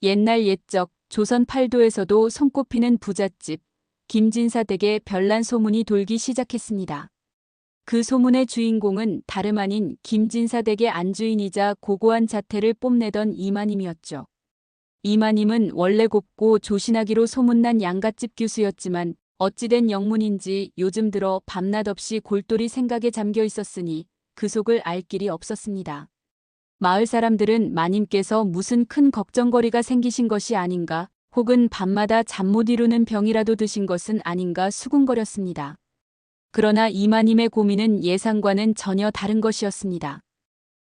옛날 옛적 조선 팔도에서도 손꼽히는 부잣집 김진사 댁에 별난 소문이 돌기 시작했습니다. 그 소문의 주인공은 다름 아닌 김진사 댁의 안주인이자 고고한 자태를 뽐내던 이마님이었죠. 이마님은 원래 곱고 조신하기로 소문난 양갓집 교수였지만 어찌된 영문인지 요즘 들어 밤낮 없이 골똘히 생각에 잠겨 있었으니 그 속을 알 길이 없었습니다. 마을 사람들은 마님께서 무슨 큰 걱정거리가 생기신 것이 아닌가, 혹은 밤마다 잠 못 이루는 병이라도 드신 것은 아닌가 수군거렸습니다. 그러나 이마님의 고민은 예상과는 전혀 다른 것이었습니다.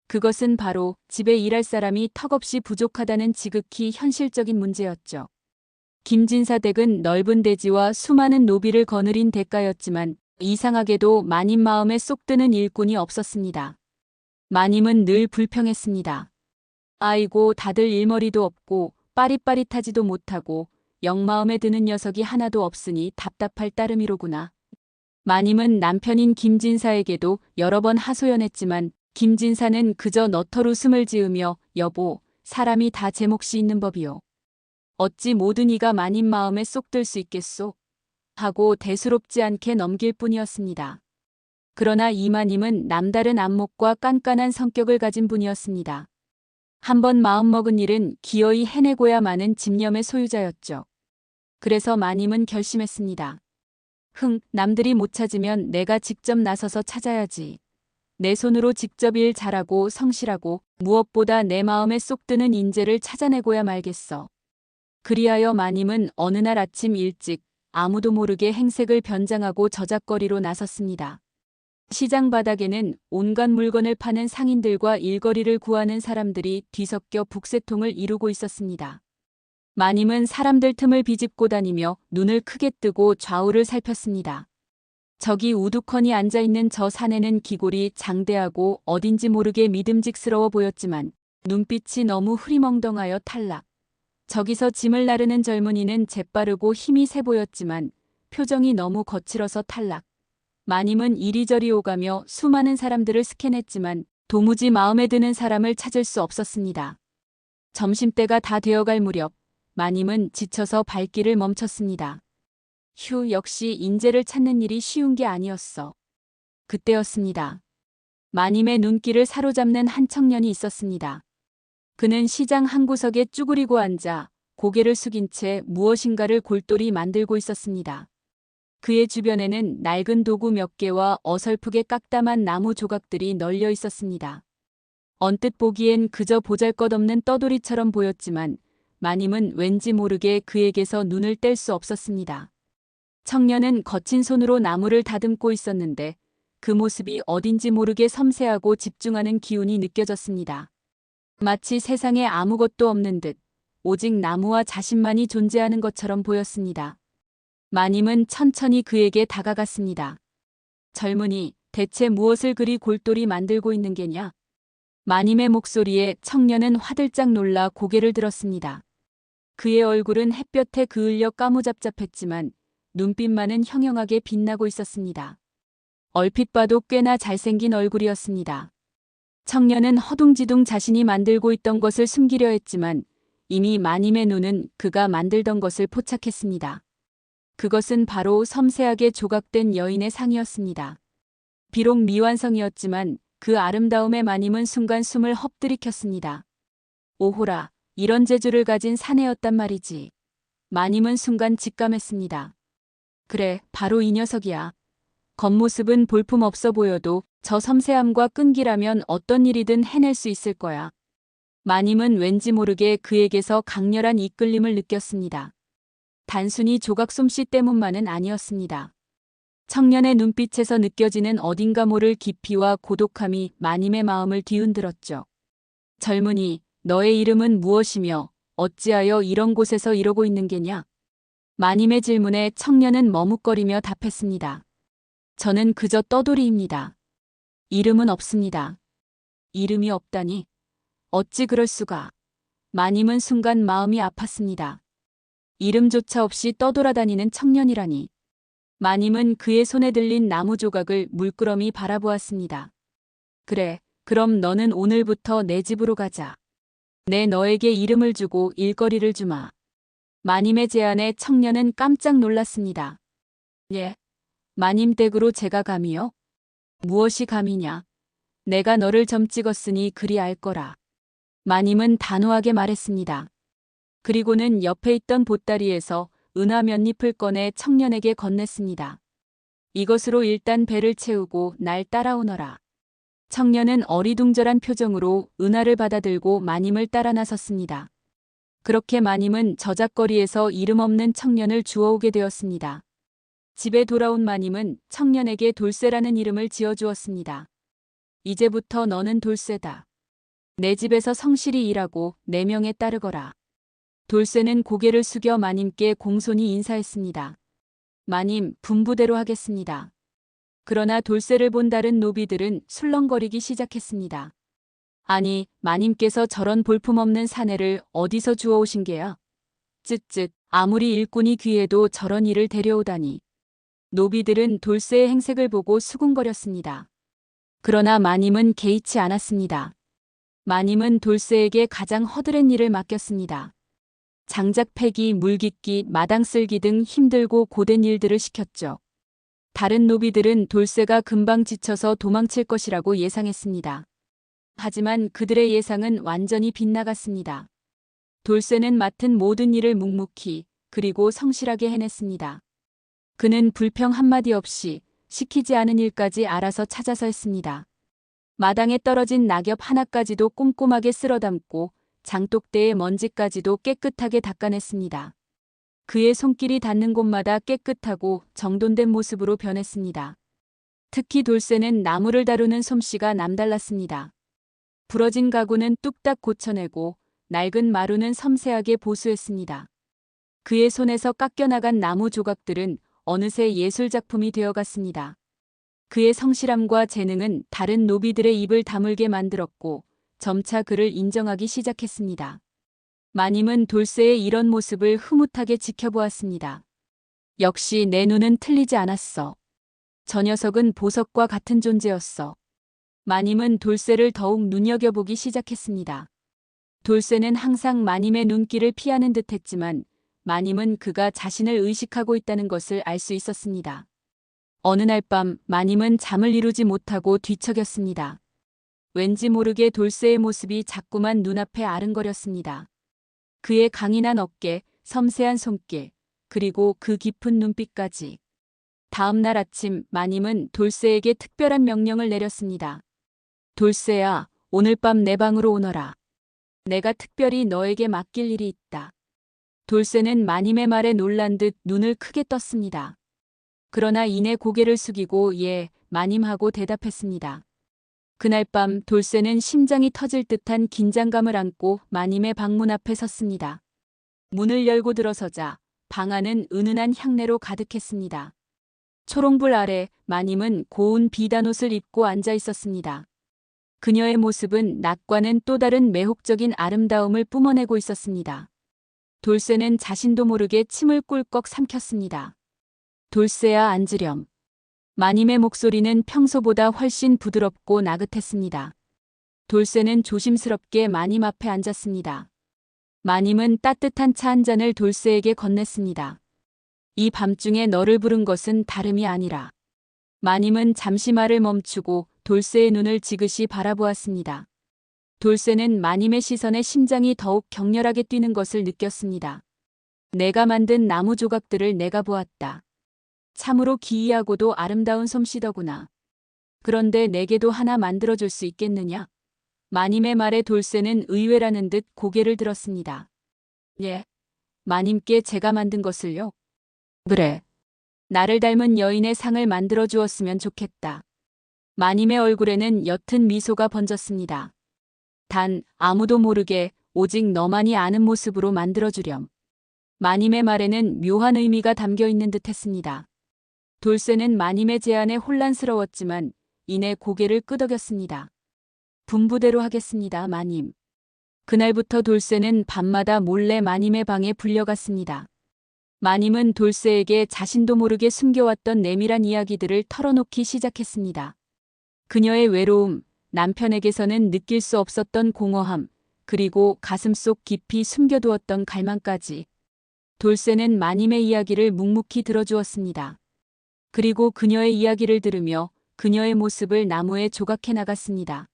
그것은 바로 집에 일할 사람이 턱없이 부족하다는 지극히 현실적인 문제였죠. 김진사 댁은 넓은 대지와 수많은 노비를 거느린 대가였지만 이상하게도 마님 마음에 쏙 드는 일꾼이 없었습니다. 마님은 늘 불평했습니다. 아이고, 다들 일머리도 없고 빠릿빠릿하지도 못하고 영 마음에 드는 녀석이 하나도 없으니 답답할 따름이로구나. 마님은 남편인 김진사에게도 여러 번 하소연했지만 김진사는 그저 너털 웃음을 지으며 여보, 사람이 다 제 몫이 있는 법이요. 어찌 모든 이가 마님 마음에 쏙 들 수 있겠소? 하고 대수롭지 않게 넘길 뿐이었습니다. 그러나 이마님은 남다른 안목과 깐깐한 성격을 가진 분이었습니다. 한번 마음먹은 일은 기어이 해내고야 마는 집념의 소유자였죠. 그래서 마님은 결심했습니다. 남들이 못 찾으면 내가 직접 나서서 찾아야지. 내 손으로 직접 일 잘하고 성실하고 무엇보다 내 마음에 쏙 드는 인재를 찾아내고야 말겠어. 그리하여 마님은 어느 날 아침 일찍 아무도 모르게 행색을 변장하고 저작거리로 나섰습니다. 시장 바닥에는 온갖 물건을 파는 상인들과 일거리를 구하는 사람들이 뒤섞여 북새통을 이루고 있었습니다. 마님은 사람들 틈을 비집고 다니며 눈을 크게 뜨고 좌우를 살폈습니다. 저기 우두커니 앉아있는 저 사내는 기골이 장대하고 어딘지 모르게 믿음직스러워 보였지만 눈빛이 너무 흐리멍덩하여 탈락. 저기서 짐을 나르는 젊은이는 재빠르고 힘이 세 보였지만 표정이 너무 거칠어서 탈락. 마님은 이리저리 오가며 수많은 사람들을 스캔했지만 도무지 마음에 드는 사람을 찾을 수 없었습니다. 점심때가 다 되어갈 무렵 마님은 지쳐서 발길을 멈췄습니다. 역시 인재를 찾는 일이 쉬운 게 아니었어. 그때였습니다. 마님의 눈길을 사로잡는 한 청년이 있었습니다. 그는 시장 한 구석에 쭈그리고 앉아 고개를 숙인 채 무엇인가를 골똘히 만들고 있었습니다. 그의 주변에는 낡은 도구 몇 개와 어설프게 깎담한 나무 조각들이 널려 있었습니다. 언뜻 보기엔 그저 보잘것없는 떠돌이처럼 보였지만 마님은 왠지 모르게 그에게서 눈을 뗄 수 없었습니다. 청년은 거친 손으로 나무를 다듬고 있었는데 그 모습이 어딘지 모르게 섬세하고 집중하는 기운이 느껴졌습니다. 마치 세상에 아무것도 없는 듯 오직 나무와 자신만이 존재하는 것처럼 보였습니다. 마님은 천천히 그에게 다가갔습니다. 젊은이, 대체 무엇을 그리 골똘히 만들고 있는 게냐? 마님의 목소리에 청년은 화들짝 놀라 고개를 들었습니다. 그의 얼굴은 햇볕에 그을려 까무잡잡했지만 눈빛만은 형형하게 빛나고 있었습니다. 얼핏 봐도 꽤나 잘생긴 얼굴이었습니다. 청년은 허둥지둥 자신이 만들고 있던 것을 숨기려 했지만 이미 마님의 눈은 그가 만들던 것을 포착했습니다. 그것은 바로 섬세하게 조각된 여인의 상이었습니다. 비록 미완성이었지만 그 아름다움에 마님은 순간 숨을 헛들이켰습니다. 오호라, 이런 재주를 가진 사내였단 말이지. 마님은 순간 직감했습니다. 그래, 바로 이 녀석이야. 겉모습은 볼품없어 보여도 저 섬세함과 끈기라면 어떤 일이든 해낼 수 있을 거야. 마님은 왠지 모르게 그에게서 강렬한 이끌림을 느꼈습니다. 단순히 조각 솜씨 때문만은 아니었습니다. 청년의 눈빛에서 느껴지는 어딘가 모를 깊이와 고독함이 마님의 마음을 뒤흔들었죠. 젊은이, 너의 이름은 무엇이며 어찌하여 이런 곳에서 이러고 있는 게냐? 마님의 질문에 청년은 머뭇거리며 답했습니다. 저는 그저 떠돌이입니다. 이름은 없습니다. 이름이 없다니? 어찌 그럴 수가? 마님은 순간 마음이 아팠습니다. 이름조차 없이 떠돌아다니는 청년이라니. 마님은 그의 손에 들린 나무 조각을 물끄러미 바라보았습니다. 그래, 그럼 너는 오늘부터 내 집으로 가자. 내 너에게 이름을 주고 일거리를 주마. 마님의 제안에 청년은 깜짝 놀랐습니다. 예, 마님 댁으로 제가 감이요? 무엇이 감이냐? 내가 너를 점 찍었으니 그리 알 거라. 마님은 단호하게 말했습니다. 그리고는 옆에 있던 보따리에서 은화 몇 잎을 꺼내 청년에게 건넸습니다. 이것으로 일단 배를 채우고 날 따라오너라. 청년은 어리둥절한 표정으로 은화를 받아들고 마님을 따라 나섰습니다. 그렇게 마님은 저작거리에서 이름 없는 청년을 주워오게 되었습니다. 집에 돌아온 마님은 청년에게 돌쇠라는 이름을 지어주었습니다. 이제부터 너는 돌쇠다. 내 집에서 성실히 일하고 내 명에 따르거라. 돌쇠는 고개를 숙여 마님께 공손히 인사했습니다. 마님, 분부대로 하겠습니다. 그러나 돌쇠를 본 다른 노비들은 술렁거리기 시작했습니다. 아니, 마님께서 저런 볼품없는 사내를 어디서 주워오신 게야? 쯧쯧, 아무리 일꾼이 귀해도 저런 일을 데려오다니. 노비들은 돌쇠의 행색을 보고 수군거렸습니다. 그러나 마님은 개의치 않았습니다. 마님은 돌쇠에게 가장 허드렛 일을 맡겼습니다. 장작 패기, 물 깃기, 마당 쓸기 등 힘들고 고된 일들을 시켰죠. 다른 노비들은 돌쇠가 금방 지쳐서 도망칠 것이라고 예상했습니다. 하지만 그들의 예상은 완전히 빗나갔습니다. 돌쇠는 맡은 모든 일을 묵묵히 그리고 성실하게 해냈습니다. 그는 불평 한마디 없이 시키지 않은 일까지 알아서 찾아서 했습니다. 마당에 떨어진 낙엽 하나까지도 꼼꼼하게 쓸어담고 장독대의 먼지까지도 깨끗하게 닦아냈습니다. 그의 손길이 닿는 곳마다 깨끗하고 정돈된 모습으로 변했습니다. 특히 돌쇠는 나무를 다루는 솜씨가 남달랐습니다. 부러진 가구는 뚝딱 고쳐내고 낡은 마루는 섬세하게 보수했습니다. 그의 손에서 깎여나간 나무 조각들은 어느새 예술작품이 되어갔습니다. 그의 성실함과 재능은 다른 노비들의 입을 다물게 만들었고 점차 그를 인정하기 시작했습니다. 마님은 돌쇠의 이런 모습을 흐뭇하게 지켜보았습니다. 역시 내 눈은 틀리지 않았어. 저 녀석은 보석과 같은 존재였어. 마님은 돌쇠를 더욱 눈여겨보기 시작했습니다. 돌쇠는 항상 마님의 눈길을 피하는 듯 했지만 마님은 그가 자신을 의식하고 있다는 것을 알 수 있었습니다. 어느 날 밤 마님은 잠을 이루지 못하고 뒤척였습니다. 왠지 모르게 돌쇠의 모습이 자꾸만 눈앞에 아른거렸습니다. 그의 강인한 어깨, 섬세한 손길, 그리고 그 깊은 눈빛까지. 다음 날 아침 마님은 돌쇠에게 특별한 명령을 내렸습니다. 돌쇠야, 오늘 밤 내 방으로 오너라. 내가 특별히 너에게 맡길 일이 있다. 돌쇠는 마님의 말에 놀란 듯 눈을 크게 떴습니다. 그러나 이내 고개를 숙이고 예, 마님하고 대답했습니다. 그날 밤 돌쇠는 심장이 터질 듯한 긴장감을 안고 마님의 방문 앞에 섰습니다. 문을 열고 들어서자 방 안은 은은한 향내로 가득했습니다. 초롱불 아래 마님은 고운 비단옷을 입고 앉아 있었습니다. 그녀의 모습은 낮과는 또 다른 매혹적인 아름다움을 뿜어내고 있었습니다. 돌쇠는 자신도 모르게 침을 꿀꺽 삼켰습니다. 돌쇠야, 앉으렴. 마님의 목소리는 평소보다 훨씬 부드럽고 나긋했습니다. 돌쇠는 조심스럽게 마님 앞에 앉았습니다. 마님은 따뜻한 차 한 잔을 돌쇠에게 건넸습니다. 이 밤중에 너를 부른 것은 다름이 아니라. 마님은 잠시 말을 멈추고 돌쇠의 눈을 지그시 바라보았습니다. 돌쇠는 마님의 시선에 심장이 더욱 격렬하게 뛰는 것을 느꼈습니다. 내가 만든 나무 조각들을 내가 보았다. 참으로 기이하고도 아름다운 솜씨더구나. 그런데 내게도 하나 만들어줄 수 있겠느냐? 마님의 말에 돌쇠는 의외라는 듯 고개를 들었습니다. 예, 마님께 제가 만든 것을요? 그래. 나를 닮은 여인의 상을 만들어 주었으면 좋겠다. 마님의 얼굴에는 옅은 미소가 번졌습니다. 단 아무도 모르게 오직 너만이 아는 모습으로 만들어주렴. 마님의 말에는 묘한 의미가 담겨 있는 듯 했습니다. 돌쇠는 마님의 제안에 혼란스러웠지만 이내 고개를 끄덕였습니다. 분부대로 하겠습니다, 마님. 그날부터 돌쇠는 밤마다 몰래 마님의 방에 불려갔습니다. 마님은 돌쇠에게 자신도 모르게 숨겨왔던 내밀한 이야기들을 털어놓기 시작했습니다. 그녀의 외로움, 남편에게서는 느낄 수 없었던 공허함, 그리고 가슴속 깊이 숨겨두었던 갈망까지. 돌쇠는 마님의 이야기를 묵묵히 들어주었습니다. 그리고 그녀의 이야기를 들으며 그녀의 모습을 나무에 조각해 나갔습니다.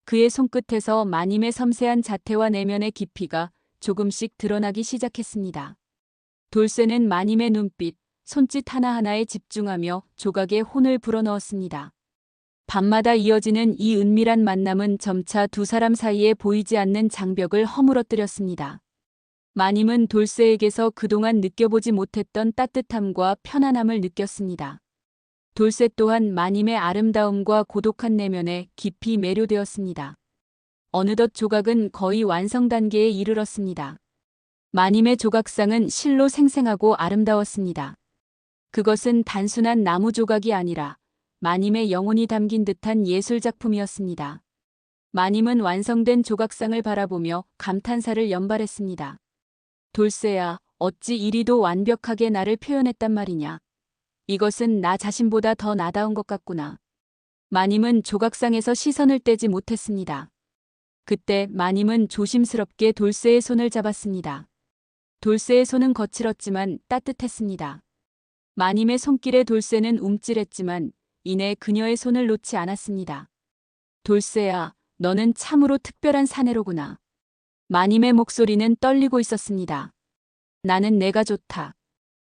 그의 손끝에서 마님의 섬세한 자태와 내면의 깊이가 조금씩 드러나기 시작했습니다. 돌쇠는 마님의 눈빛, 손짓 하나하나에 집중하며 조각에 혼을 불어넣었습니다. 밤마다 이어지는 이 은밀한 만남은 점차 두 사람 사이에 보이지 않는 장벽을 허물어뜨렸습니다. 마님은 돌쇠에게서 그동안 느껴보지 못했던 따뜻함과 편안함을 느꼈습니다. 돌쇠 또한 마님의 아름다움과 고독한 내면에 깊이 매료되었습니다. 어느덧 조각은 거의 완성 단계에 이르렀습니다. 마님의 조각상은 실로 생생하고 아름다웠습니다. 그것은 단순한 나무 조각이 아니라 마님의 영혼이 담긴 듯한 예술작품이었습니다. 마님은 완성된 조각상을 바라보며 감탄사를 연발했습니다. 돌쇠야, 어찌 이리도 완벽하게 나를 표현했단 말이냐. 이것은 나 자신보다 더 나다운 것 같구나. 마님은 조각상에서 시선을 떼지 못했습니다. 그때 마님은 조심스럽게 돌쇠의 손을 잡았습니다. 돌쇠의 손은 거칠었지만 따뜻했습니다. 마님의 손길에 돌쇠는 움찔했지만 이내 그녀의 손을 놓지 않았습니다. 돌쇠야, 너는 참으로 특별한 사내로구나. 마님의 목소리는 떨리고 있었습니다. 나는 내가 좋다.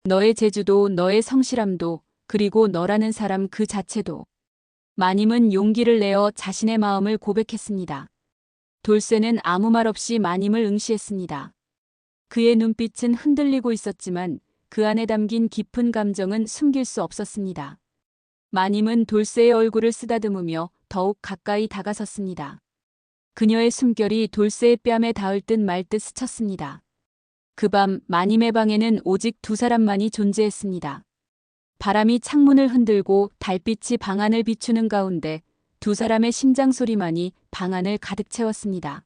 너의 재주도 너의 성실함도 그리고 너라는 사람 그 자체도. 마님은 용기를 내어 자신의 마음을 고백했습니다. 돌쇠는 아무 말 없이 마님을 응시했습니다. 그의 눈빛은 흔들리고 있었지만 그 안에 담긴 깊은 감정은 숨길 수 없었습니다. 마님은 돌쇠의 얼굴을 쓰다듬으며 더욱 가까이 다가섰습니다. 그녀의 숨결이 돌쇠의 뺨에 닿을 듯 말 듯 스쳤습니다. 그 밤 마님의 방에는 오직 두 사람만이 존재했습니다. 바람이 창문을 흔들고 달빛이 방 안을 비추는 가운데 두 사람의 심장 소리만이 방 안을 가득 채웠습니다.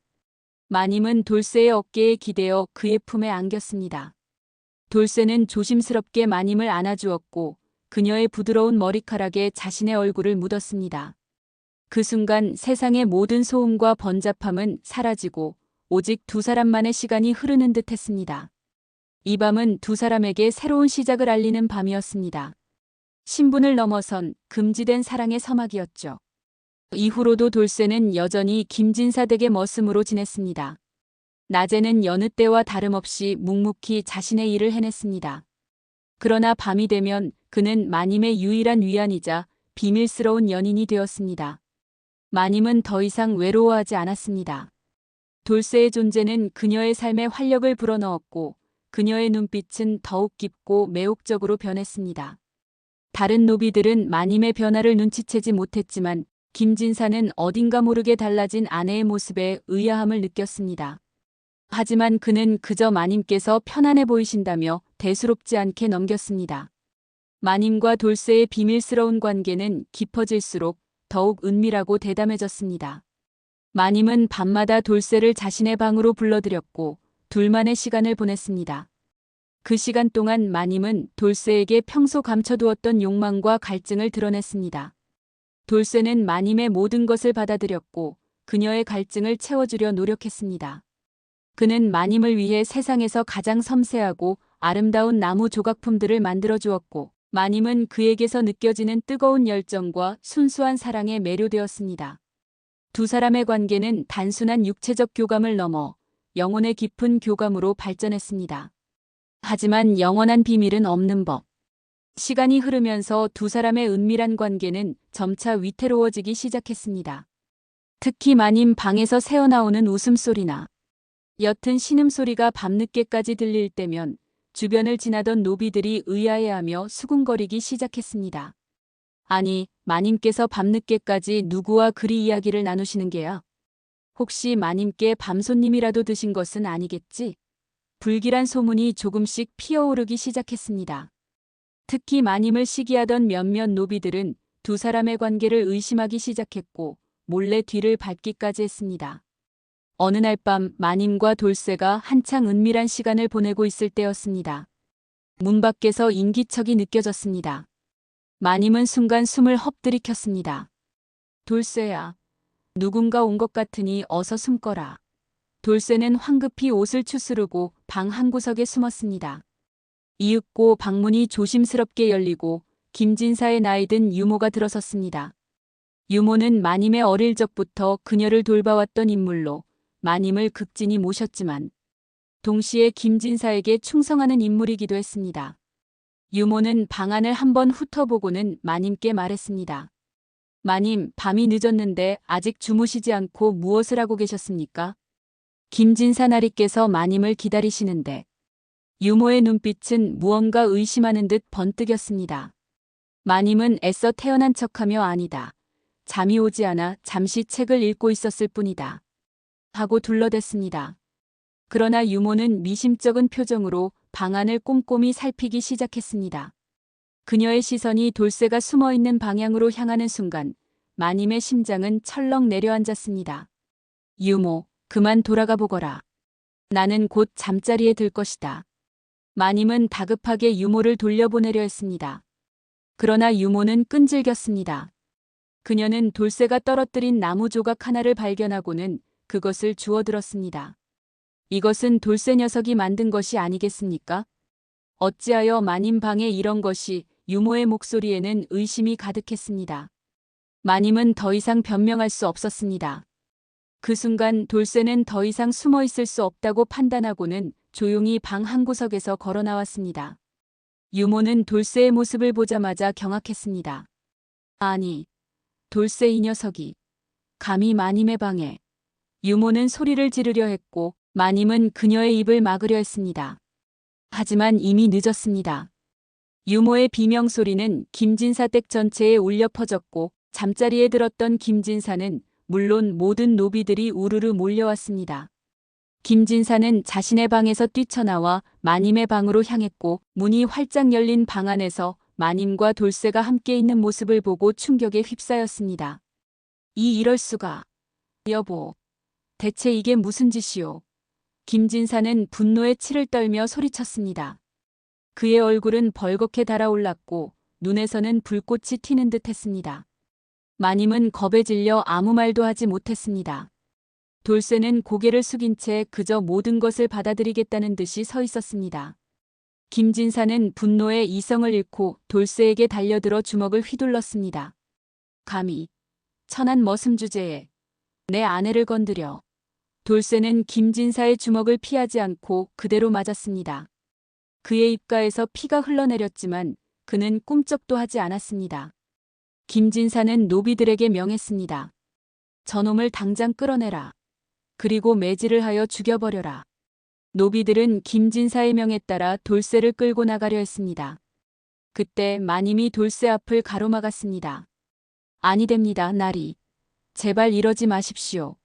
마님은 돌쇠의 어깨에 기대어 그의 품에 안겼습니다. 돌쇠는 조심스럽게 마님을 안아주었고 그녀의 부드러운 머리카락에 자신의 얼굴을 묻었습니다. 그 순간 세상의 모든 소음과 번잡함은 사라지고 오직 두 사람만의 시간이 흐르는 듯 했습니다. 이 밤은 두 사람에게 새로운 시작을 알리는 밤이었습니다. 신분을 넘어선 금지된 사랑의 서막이었죠. 이후로도 돌쇠는 여전히 김진사 댁의 머슴으로 지냈습니다. 낮에는 여느 때와 다름없이 묵묵히 자신의 일을 해냈습니다. 그러나 밤이 되면 그는 마님의 유일한 위안이자 비밀스러운 연인이 되었습니다. 마님은 더 이상 외로워하지 않았습니다. 돌쇠의 존재는 그녀의 삶에 활력을 불어넣었고 그녀의 눈빛은 더욱 깊고 매혹적으로 변했습니다. 다른 노비들은 마님의 변화를 눈치채지 못했지만 김진사는 어딘가 모르게 달라진 아내의 모습에 의아함을 느꼈습니다. 하지만 그는 그저 마님께서 편안해 보이신다며 대수롭지 않게 넘겼습니다. 마님과 돌쇠의 비밀스러운 관계는 깊어질수록 더욱 은밀하고 대담해졌습니다. 마님은 밤마다 돌쇠를 자신의 방으로 불러들였고 둘만의 시간을 보냈습니다. 그 시간 동안 마님은 돌쇠에게 평소 감춰두었던 욕망과 갈증을 드러냈습니다. 돌쇠는 마님의 모든 것을 받아들였고 그녀의 갈증을 채워주려 노력했습니다. 그는 마님을 위해 세상에서 가장 섬세하고 아름다운 나무 조각품들을 만들어주었고 마님은 그에게서 느껴지는 뜨거운 열정과 순수한 사랑에 매료되었습니다. 두 사람의 관계는 단순한 육체적 교감을 넘어 영혼의 깊은 교감으로 발전했습니다. 하지만 영원한 비밀은 없는 법. 시간이 흐르면서 두 사람의 은밀한 관계는 점차 위태로워지기 시작했습니다. 특히 마님 방에서 새어나오는 웃음소리나 옅은 신음소리가 밤늦게까지 들릴 때면 주변을 지나던 노비들이 의아해하며 수군거리기 시작했습니다. 아니, 마님께서 밤늦게까지 누구와 그리 이야기를 나누시는 게야? 혹시 마님께 밤손님이라도 드신 것은 아니겠지? 불길한 소문이 조금씩 피어오르기 시작했습니다. 특히 마님을 시기하던 몇몇 노비들은 두 사람의 관계를 의심하기 시작했고 몰래 뒤를 밟기까지 했습니다. 어느 날 밤 마님과 돌쇠가 한창 은밀한 시간을 보내고 있을 때였습니다. 문 밖에서 인기척이 느껴졌습니다. 마님은 순간 숨을 헛들이켰습니다. 돌쇠야, 누군가 온 것 같으니 어서 숨거라. 돌쇠는 황급히 옷을 추스르고 방 한구석에 숨었습니다. 이윽고 방문이 조심스럽게 열리고 김진사의 나이든 유모가 들어섰습니다. 유모는 마님의 어릴 적부터 그녀를 돌봐왔던 인물로 마님을 극진히 모셨지만 동시에 김진사에게 충성하는 인물이기도 했습니다. 유모는 방안을 한번 훑어보고는 마님께 말했습니다. 마님, 밤이 늦었는데 아직 주무시지 않고 무엇을 하고 계셨습니까? 김진사 나리께서 마님을 기다리시는데 유모의 눈빛은 무언가 의심하는 듯 번뜩였습니다. 마님은 애써 태어난 척하며 아니다. 잠이 오지 않아 잠시 책을 읽고 있었을 뿐이다. 하고 둘러댔습니다. 그러나 유모는 미심쩍은 표정으로 방안을 꼼꼼히 살피기 시작했습니다. 그녀의 시선이 돌쇠가 숨어있는 방향으로 향하는 순간 마님의 심장은 철렁 내려앉았습니다. 유모, 그만 돌아가 보거라. 나는 곧 잠자리에 들 것이다. 마님은 다급하게 유모를 돌려보내려 했습니다. 그러나 유모는 끈질겼습니다. 그녀는 돌쇠가 떨어뜨린 나무 조각 하나를 발견하고는 그것을 주워들었습니다. 이것은 돌쇠 녀석이 만든 것이 아니겠습니까? 어찌하여 마님 방에 이런 것이? 유모의 목소리에는 의심이 가득했습니다. 마님은 더 이상 변명할 수 없었습니다. 그 순간 돌쇠는 더 이상 숨어 있을 수 없다고 판단하고는 조용히 방 한구석에서 걸어 나왔습니다. 유모는 돌쇠의 모습을 보자마자 경악했습니다. 아니, 돌쇠 이 녀석이 감히 마님의 방에. 유모는 소리를 지르려 했고 마님은 그녀의 입을 막으려 했습니다. 하지만 이미 늦었습니다. 유모의 비명소리는 김진사 댁 전체에 울려 퍼졌고 잠자리에 들었던 김진사는 물론 모든 노비들이 우르르 몰려왔습니다. 김진사는 자신의 방에서 뛰쳐나와 마님의 방으로 향했고 문이 활짝 열린 방 안에서 마님과 돌쇠가 함께 있는 모습을 보고 충격에 휩싸였습니다. 이럴 수가. 여보, 대체 이게 무슨 짓이오? 김진사는 분노에 치를 떨며 소리쳤습니다. 그의 얼굴은 벌겋게 달아올랐고 눈에서는 불꽃이 튀는 듯 했습니다. 마님은 겁에 질려 아무 말도 하지 못했습니다. 돌쇠는 고개를 숙인 채 그저 모든 것을 받아들이겠다는 듯이 서 있었습니다. 김진사는 분노에 이성을 잃고 돌쇠에게 달려들어 주먹을 휘둘렀습니다. 감히 천한 머슴 주제에 내 아내를 건드려. 돌쇠는 김진사의 주먹을 피하지 않고 그대로 맞았습니다. 그의 입가에서 피가 흘러내렸지만 그는 꿈쩍도 하지 않았습니다. 김진사는 노비들에게 명했습니다. 저놈을 당장 끌어내라. 그리고 매질을 하여 죽여버려라. 노비들은 김진사의 명에 따라 돌쇠를 끌고 나가려 했습니다. 그때 마님이 돌쇠 앞을 가로막았습니다. 아니 됩니다, 나리. 제발 이러지 마십시오.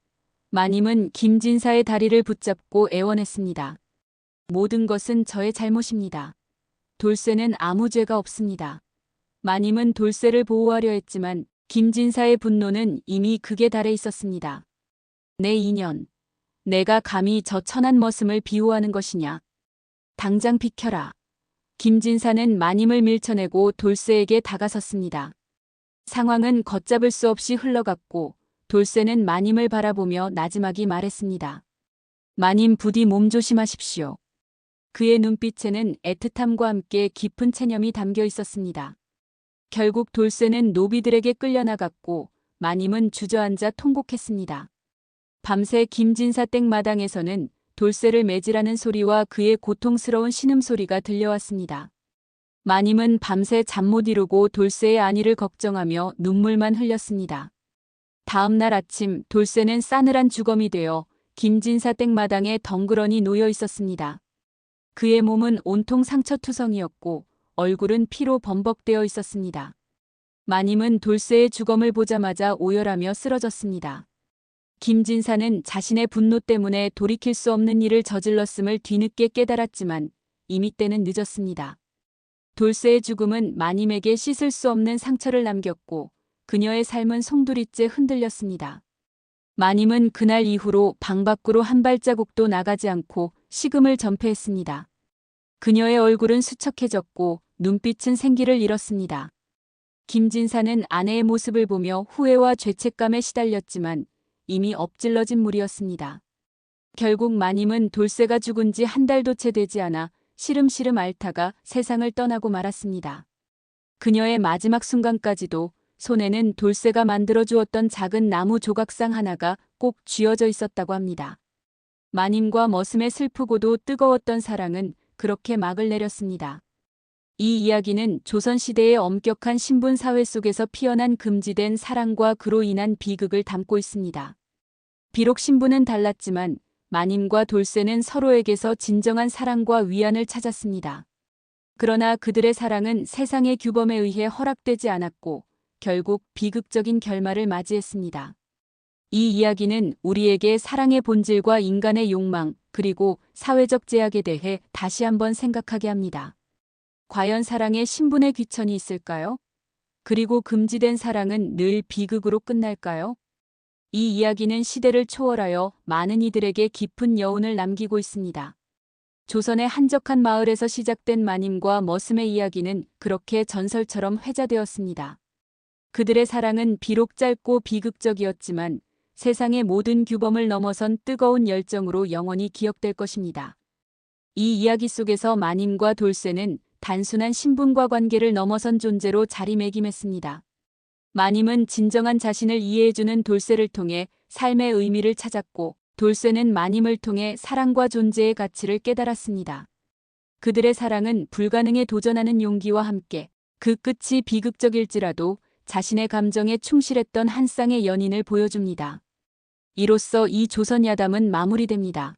마님은 김진사의 다리를 붙잡고 애원했습니다. 모든 것은 저의 잘못입니다. 돌쇠는 아무 죄가 없습니다. 마님은 돌쇠를 보호하려 했지만 김진사의 분노는 이미 극에 달해 있었습니다. 내 인연, 내가 감히 저 천한 머슴을 비호하는 것이냐. 당장 비켜라. 김진사는 마님을 밀쳐내고 돌쇠에게 다가섰습니다. 상황은 걷잡을 수 없이 흘러갔고 돌쇠는 마님을 바라보며 나지막이 말했습니다. 마님 부디 몸 조심하십시오. 그의 눈빛에는 애틋함과 함께 깊은 체념이 담겨 있었습니다. 결국 돌쇠는 노비들에게 끌려나갔고 마님은 주저앉아 통곡했습니다. 밤새 김진사 댁 마당에서는 돌쇠를 매질하는 소리와 그의 고통스러운 신음소리가 들려왔습니다. 마님은 밤새 잠 못 이루고 돌쇠의 안위를 걱정하며 눈물만 흘렸습니다. 다음 날 아침 돌쇠는 싸늘한 주검이 되어 김진사 댁 마당에 덩그러니 놓여 있었습니다. 그의 몸은 온통 상처투성이었고 얼굴은 피로 범벅되어 있었습니다. 마님은 돌쇠의 주검을 보자마자 오열하며 쓰러졌습니다. 김진사는 자신의 분노 때문에 돌이킬 수 없는 일을 저질렀음을 뒤늦게 깨달았지만 이미 때는 늦었습니다. 돌쇠의 죽음은 마님에게 씻을 수 없는 상처를 남겼고 그녀의 삶은 송두리째 흔들렸습니다. 마님은 그날 이후로 방 밖으로 한 발자국도 나가지 않고 식음을 전폐했습니다. 그녀의 얼굴은 수척해졌고 눈빛은 생기를 잃었습니다. 김진사는 아내의 모습을 보며 후회와 죄책감에 시달렸지만 이미 엎질러진 물이었습니다. 결국 마님은 돌쇠가 죽은 지 한 달도 채 되지 않아 시름시름 앓다가 세상을 떠나고 말았습니다. 그녀의 마지막 순간까지도 손에는 돌쇠가 만들어 주었던 작은 나무 조각상 하나가 꼭 쥐어져 있었다고 합니다. 마님과 머슴의 슬프고도 뜨거웠던 사랑은 그렇게 막을 내렸습니다. 이 이야기는 조선시대의 엄격한 신분 사회 속에서 피어난 금지된 사랑과 그로 인한 비극을 담고 있습니다. 비록 신분은 달랐지만 마님과 돌쇠는 서로에게서 진정한 사랑과 위안을 찾았습니다. 그러나 그들의 사랑은 세상의 규범에 의해 허락되지 않았고 결국 비극적인 결말을 맞이했습니다. 이 이야기는 우리에게 사랑의 본질과 인간의 욕망, 그리고 사회적 제약에 대해 다시 한번 생각하게 합니다. 과연 사랑에 신분의 귀천이 있을까요? 그리고 금지된 사랑은 늘 비극으로 끝날까요? 이 이야기는 시대를 초월하여 많은 이들에게 깊은 여운을 남기고 있습니다. 조선의 한적한 마을에서 시작된 마님과 머슴의 이야기는 그렇게 전설처럼 회자되었습니다. 그들의 사랑은 비록 짧고 비극적이었지만 세상의 모든 규범을 넘어선 뜨거운 열정으로 영원히 기억될 것입니다. 이 이야기 속에서 마님과 돌쇠는 단순한 신분과 관계를 넘어선 존재로 자리매김했습니다. 마님은 진정한 자신을 이해해주는 돌쇠를 통해 삶의 의미를 찾았고, 돌쇠는 마님을 통해 사랑과 존재의 가치를 깨달았습니다. 그들의 사랑은 불가능에 도전하는 용기와 함께 그 끝이 비극적일지라도 자신의 감정에 충실했던 한 쌍의 연인을 보여줍니다. 이로써 이 조선 야담은 마무리됩니다.